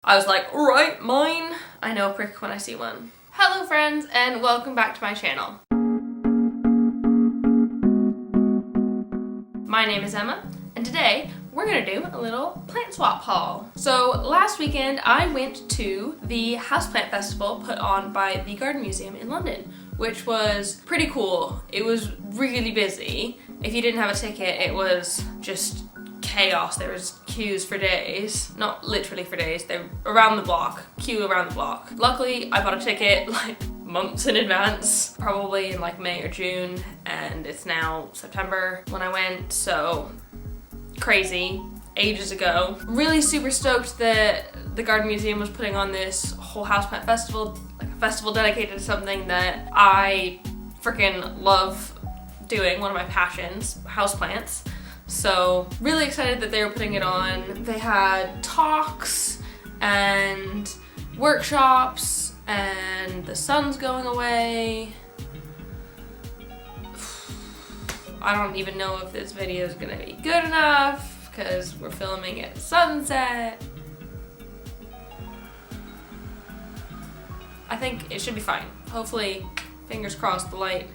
I was like, alright, mine. I know a prick when I see one. Hello friends, and welcome back to my channel. My name is Emma, and today we're gonna do a little plant swap haul. So last weekend I went to the Houseplant Festival put on by the Garden Museum in London, which was pretty cool. It was really busy. If you didn't have a ticket, it was just chaos. There was queues for days. Not literally for days, they were around the block, queue around the block. Luckily, I bought a ticket like months in advance, probably in like May or June, and it's now September when I went, so crazy, ages ago. Really super stoked that the Garden Museum was putting on this whole houseplant festival, like a festival dedicated to something that I freaking love doing, one of my passions, houseplants. So really excited that they were putting it on. They had talks and workshops and the sun's going away. I don't even know if this video is gonna be good enough because we're filming at sunset. I think it should be fine. Hopefully, fingers crossed, the light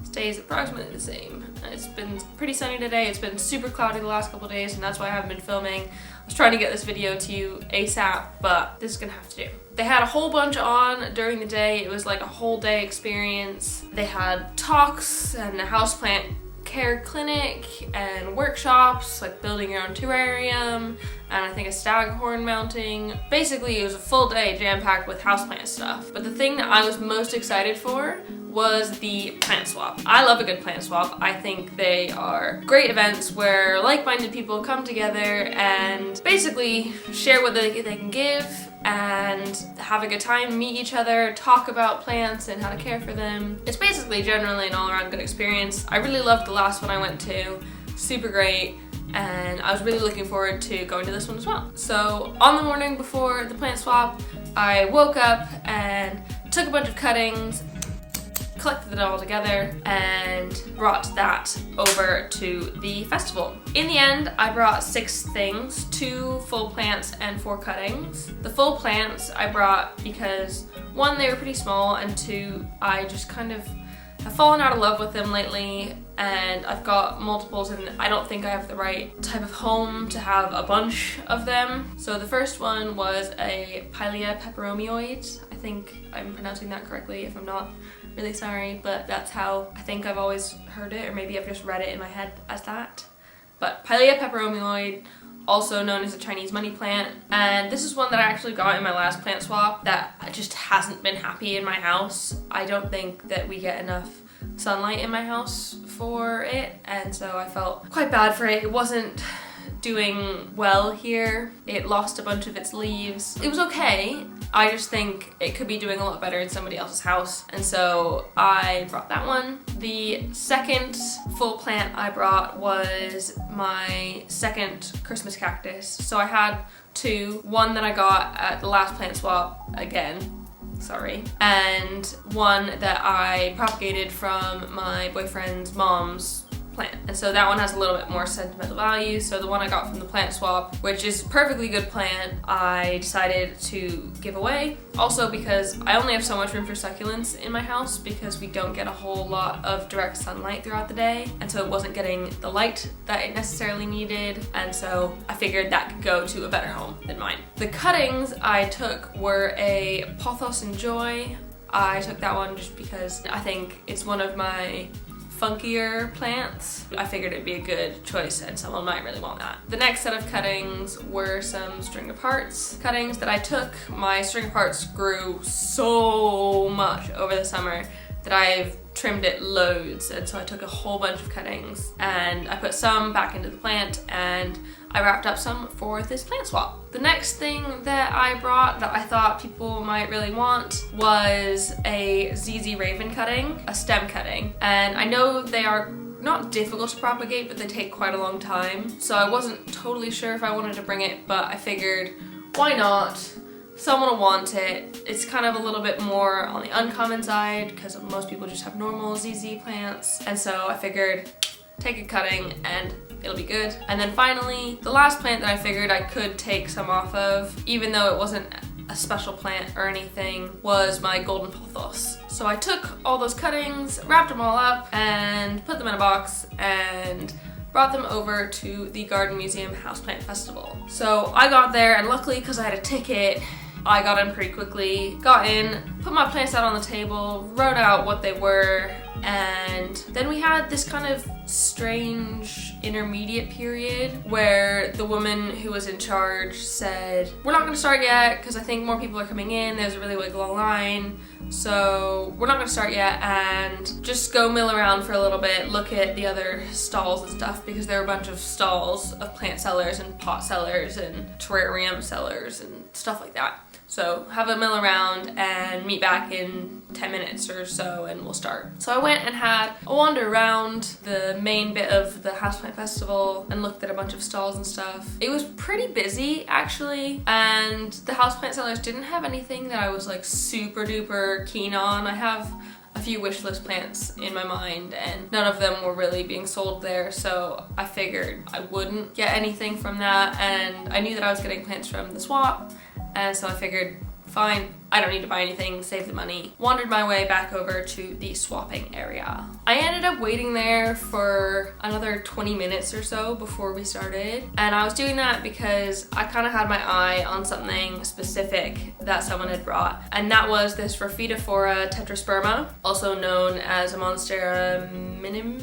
stays approximately the same. It's been pretty sunny today. It's been super cloudy the last couple of days, and that's why I haven't been filming. I was trying to get this video to you ASAP, but this is gonna have to do. They had a whole bunch on during the day. It was like a whole day experience. They had talks and a houseplant care clinic and workshops, like building your own terrarium, and I think a staghorn mounting. Basically, it was a full day jam-packed with houseplant stuff. But the thing that I was most excited for was the plant swap. I love a good plant swap. I think they are great events where like-minded people come together and basically share what they can give and have a good time, meet each other, talk about plants and how to care for them. It's basically generally an all-around good experience. I really loved the last one I went to, super great, and I was really looking forward to going to this one as well. So on the morning before the plant swap, I woke up and took a bunch of cuttings, collected it all together, and brought that over to the festival. In the end, I brought 6 things, 2 full plants and 4 cuttings. The full plants I brought because 1, they were pretty small, and 2, I just kind of have fallen out of love with them lately, and I've got multiples and I don't think I have the right type of home to have a bunch of them. So the first one was a Pilea peperomioid. I think I'm pronouncing that correctly. If I'm not, really sorry, but that's how I think I've always heard it, or maybe I've just read it in my head as that. But Pilea peperomioid, also known as a Chinese money plant, and this is one that I actually got in my last plant swap that just hasn't been happy in my house. I don't think that we get enough sunlight in my house for it, and so I felt quite bad for it. It wasn't doing well here. It lost a bunch of its leaves. It was okay. I just think it could be doing a lot better in somebody else's house, and so I brought that one. The second full plant I brought was my second Christmas cactus. So I had 2, one that I got at the last plant swap again, sorry, and one that I propagated from my boyfriend's mom's plant. And so that one has a little bit more sentimental value. So the one I got from the plant swap, which is a perfectly good plant, I decided to give away. Also because I only have so much room for succulents in my house because we don't get a whole lot of direct sunlight throughout the day. And so it wasn't getting the light that it necessarily needed. And so I figured that could go to a better home than mine. The cuttings I took were a Pothos and Joy. I took that one just because I think it's one of my funkier plants. I figured it'd be a good choice and someone might really want that. The next set of cuttings were some string of hearts cuttings that I took. My string of hearts grew so much over the summer that I've trimmed it loads, and so I took a whole bunch of cuttings and I put some back into the plant and I wrapped up some for this plant swap. The next thing that I brought that I thought people might really want was a ZZ Raven cutting, a stem cutting. And I know they are not difficult to propagate, but they take quite a long time. So I wasn't totally sure if I wanted to bring it, but I figured, why not? Someone will want it. It's kind of a little bit more on the uncommon side because most people just have normal ZZ plants. And so I figured take a cutting and it'll be good. And then finally, the last plant that I figured I could take some off of, even though it wasn't a special plant or anything, was my golden pothos. So I took all those cuttings, wrapped them all up, and put them in a box and brought them over to the Garden Museum Houseplant Festival. So I got there, and luckily, because I had a ticket, I got in pretty quickly, got in, put my plants out on the table, wrote out what they were, and then we had this kind of strange intermediate period where the woman who was in charge said, we're not going to start yet because I think more people are coming in, there's a really long line, so we're not going to start yet, and just go mill around for a little bit, look at the other stalls and stuff, because there were a bunch of stalls of plant sellers and pot sellers and terrarium sellers and stuff like that. So have a mill around and meet back in 10 minutes or so and we'll start. So I went and had a wander around the main bit of the Houseplant Festival and looked at a bunch of stalls and stuff. It was pretty busy actually, and the houseplant sellers didn't have anything that I was like super duper keen on. I have a few wish list plants in my mind and none of them were really being sold there, so I figured I wouldn't get anything from that, and I knew that I was getting plants from the swap. And so I figured, fine, I don't need to buy anything, save the money. Wandered my way back over to the swapping area. I ended up waiting there for another 20 minutes or so before we started. And I was doing that because I kind of had my eye on something specific that someone had brought. And that was this Rhaphidophora tetrasperma, also known as a Monstera minima?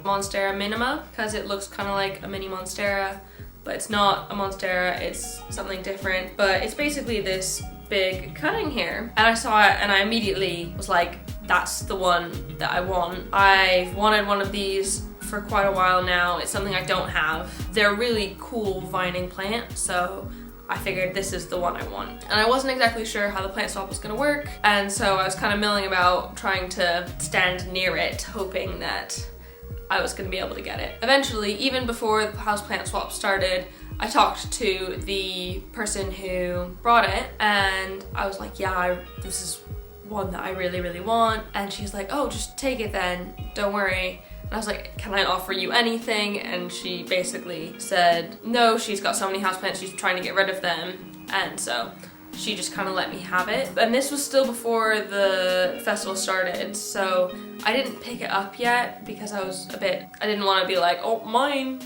Monstera minima, because it looks kind of like a mini Monstera. But it's not a Monstera, it's something different. But it's basically this big cutting here. And I saw it and I immediately was like, that's the one that I want. I've wanted one of these for quite a while now. It's something I don't have. They're a really cool vining plant, so I figured this is the one I want. And I wasn't exactly sure how the plant swap was gonna work, and so I was kind of milling about trying to stand near it, hoping that I was going to be able to get it. Eventually, even before the houseplant swap started, I talked to the person who brought it and I was like, yeah, this is one that I really want. And she's like, oh, just take it then, don't worry. And I was like, can I offer you anything? And she basically said, no, she's got so many houseplants, she's trying to get rid of them. And so she just kind of let me have it. And this was still before the festival started, so I didn't pick it up yet because I didn't want to be like, oh, mine,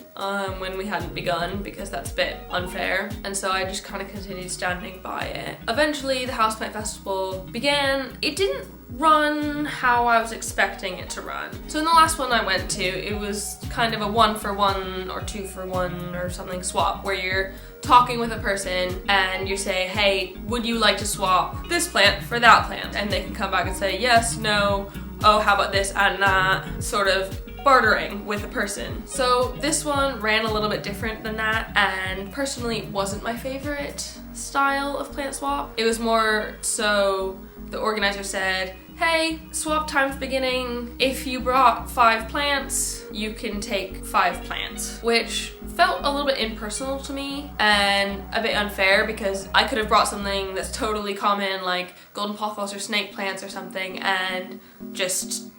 when we hadn't begun, because that's a bit unfair. And so I just kind of continued standing by it. Eventually, the Houseplant Festival began. It didn't run how I was expecting it to run. So in the last one I went to, it was kind of a 1-for-1 or 2-for-1 or something swap, where you're talking with a person and you say, hey, would you like to swap this plant for that plant? And they can come back and say yes, no, oh, how about this and that, sort of bartering with a person. So this one ran a little bit different than that, and personally wasn't my favorite style of plant swap. It was more so the organizer said, hey, swap time's beginning. If you brought 5 plants, you can take 5 plants, which felt a little bit impersonal to me and a bit unfair, because I could have brought something that's totally common, like golden pothos or snake plants or something, and just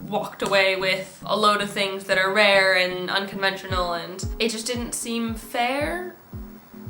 walked away with a load of things that are rare and unconventional, and it just didn't seem fair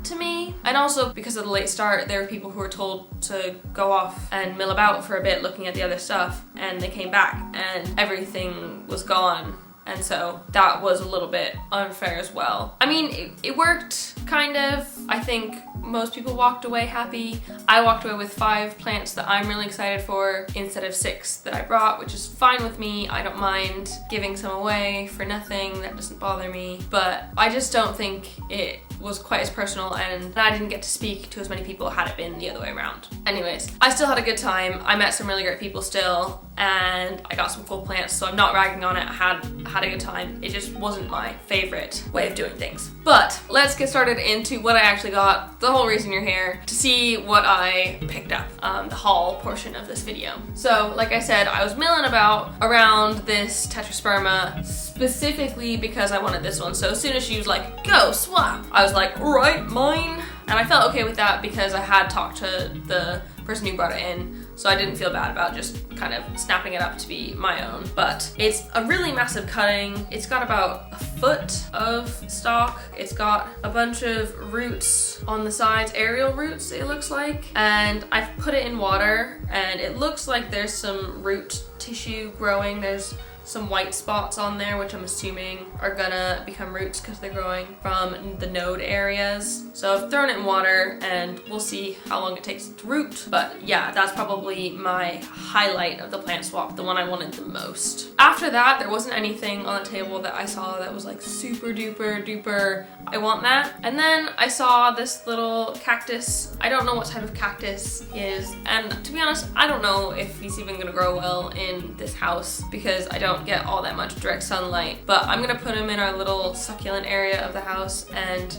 to me. And also, because of the late start, there were people who were told to go off and mill about for a bit looking at the other stuff, and they came back and everything was gone. And so that was a little bit unfair as well. I mean, it worked, kind of. I think most people walked away happy. I walked away with 5 plants that I'm really excited for instead of 6 that I brought, which is fine with me. I don't mind giving some away for nothing. That doesn't bother me. But I just don't think it was quite as personal, and I didn't get to speak to as many people had it been the other way around. Anyways, I still had a good time. I met some really great people still, and I got some cool plants, so I'm not ragging on it. I had a good time. It just wasn't my favorite way of doing things. But let's get started into what I actually got. The whole reason you're here, to see what I picked up, the haul portion of this video. So like I said, I was milling about around this tetrasperma specifically because I wanted this one. So as soon as she was like, go swap, I was like, right, mine. And I felt okay with that because I had talked to the person who brought it in so I didn't feel bad about just kind of snapping it up to be my own. But it's a really massive cutting. It's got about a foot of stalk. It's got a bunch of roots on the sides, aerial roots it looks like, and I've put it in water and it looks like there's some root tissue growing. There's some white spots on there, which I'm assuming are gonna become roots because they're growing from the node areas. So I've thrown it in water and we'll see how long it takes to root. But yeah, that's probably my highlight of the plant swap, the one I wanted the most. After that, there wasn't anything on the table that I saw that was like super duper duper, I want that. And then I saw this little cactus. I don't know what type of cactus he is, and to be honest, I don't know if he's even gonna grow well in this house because I don't get all that much direct sunlight. But I'm gonna put him in our little succulent area of the house and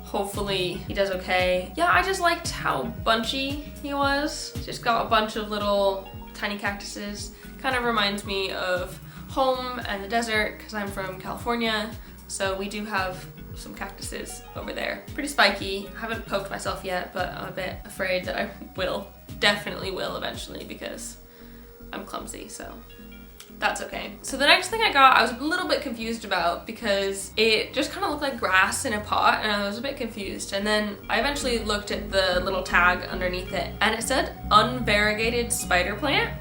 hopefully he does okay. Yeah, I just liked how bunchy he was. Just got a bunch of little tiny cactuses. Kind of reminds me of home and the desert because I'm from California, so we do have some cactuses over there. Pretty spiky. I haven't poked myself yet, but I'm a bit afraid that I will. Definitely will eventually because I'm clumsy, so that's okay. So the next thing I got, I was a little bit confused about because it just kind of looked like grass in a pot and I was a bit confused. And then I eventually looked at the little tag underneath it and it said unvariegated spider plant.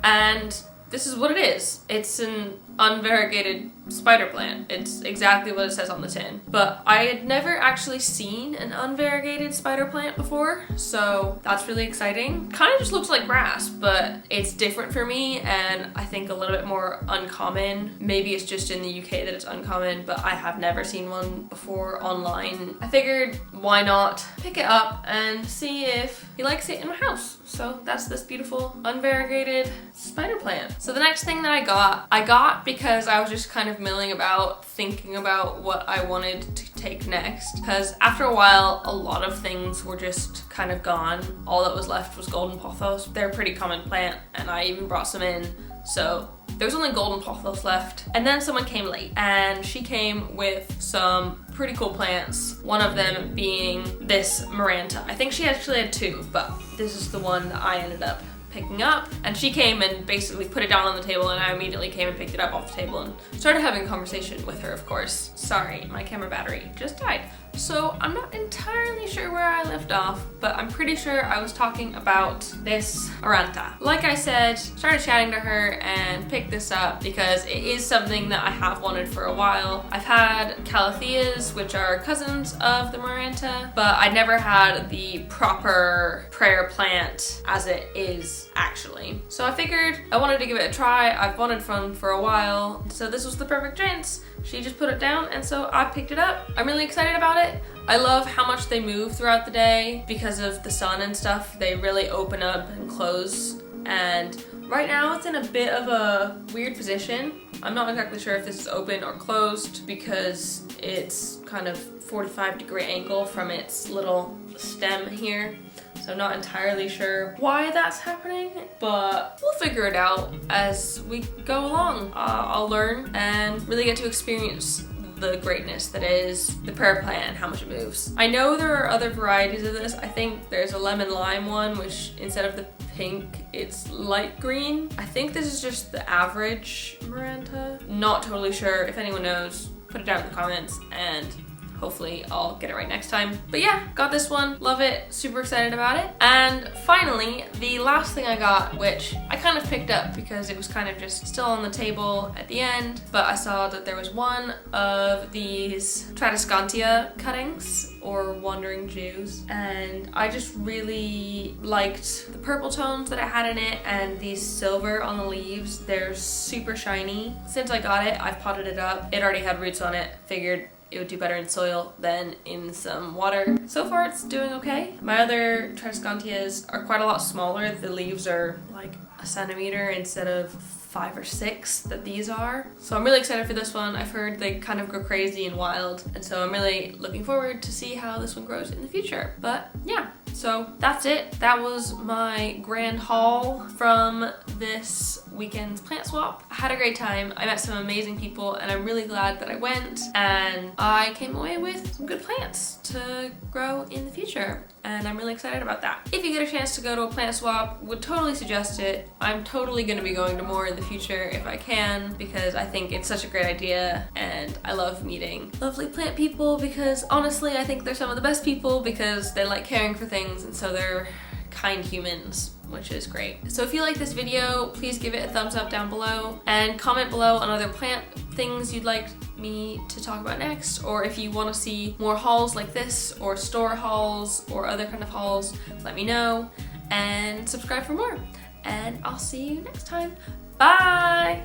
And this is what it is. It's an unvariegated spider plant. It's exactly what it says on the tin. But I had never actually seen an unvariegated spider plant before, so that's really exciting. Kind of just looks like grass, but it's different for me and I think a little bit more uncommon. Maybe it's just in the UK that it's uncommon, but I have never seen one before online. I figured why not pick it up and see if he likes it in my house. So that's this beautiful unvariegated spider plant. So the next thing that I got because I was just kind of milling about, thinking about what I wanted to take next. Because after a while, a lot of things were just kind of gone. All that was left was golden pothos. They're a pretty common plant, and I even brought some in. So there was only golden pothos left. And then someone came late, and she came with some pretty cool plants. One of them being this Maranta. I think she actually had two, but this is the one that I ended up picking up, and she came and basically put it down on the table and I immediately came and picked it up off the table and started having a conversation with her, of course. Sorry, my camera battery just died. So I'm not entirely sure where I left off, but I'm pretty sure I was talking about this Maranta. Like I said, started chatting to her and picked this up because it is something that I have wanted for a while. I've had calatheas, which are cousins of the Maranta, but I never had the proper prayer plant as it is actually. So I figured I wanted to give it a try. I've wanted one for a while, so this was the perfect chance. She just put it down and so I picked it up. I'm really excited about it. I love how much they move throughout the day because of the sun and stuff. They really open up and close, and right now it's in a bit of a weird position. I'm not exactly sure if this is open or closed because it's kind of 45-degree angle from its little stem here. So I'm not entirely sure why that's happening, but we'll figure it out as we go along. I'll learn and really get to experience the greatness that is the prayer plant and how much it moves. I know there are other varieties of this. I think there's a lemon lime one, which instead of the pink, it's light green. I think this is just the average Maranta. Not totally sure. If anyone knows, put it down in the comments and hopefully I'll get it right next time. But yeah, got this one, love it, super excited about it. And finally, the last thing I got, which I kind of picked up because it was kind of just still on the table at the end, but I saw that there was one of these Tradescantia cuttings, or Wandering Jews, and I just really liked the purple tones that it had in it and these silver on the leaves. They're super shiny. Since I got it, I've potted it up. It already had roots on it. Figured it would do better in soil than in some water. So far it's doing okay. My other Tradescantias are quite a lot smaller. The leaves are like a centimeter instead of 5 or 6 that these are. So I'm really excited for this one. I've heard they kind of go crazy and wild, and so I'm really looking forward to see how this one grows in the future. But yeah, so that's it. That was my grand haul from this weekend's plant swap. I had a great time. I met some amazing people and I'm really glad that I went, and I came away with some good plants to to grow in the future, and I'm really excited about that. If you get a chance to go to a plant swap, would totally suggest it. I'm totally going to be going to more in the future if I can, because I think it's such a great idea, and I love meeting lovely plant people, because honestly I think they're some of the best people, because they like caring for things, and so they're kind humans, which is great. So if you like this video, please give it a thumbs up down below, and comment below on other plant things you'd like me to talk about next, or if you want to see more hauls like this, or store hauls, or other kind of hauls, let me know, and subscribe for more. And I'll see you next time. Bye!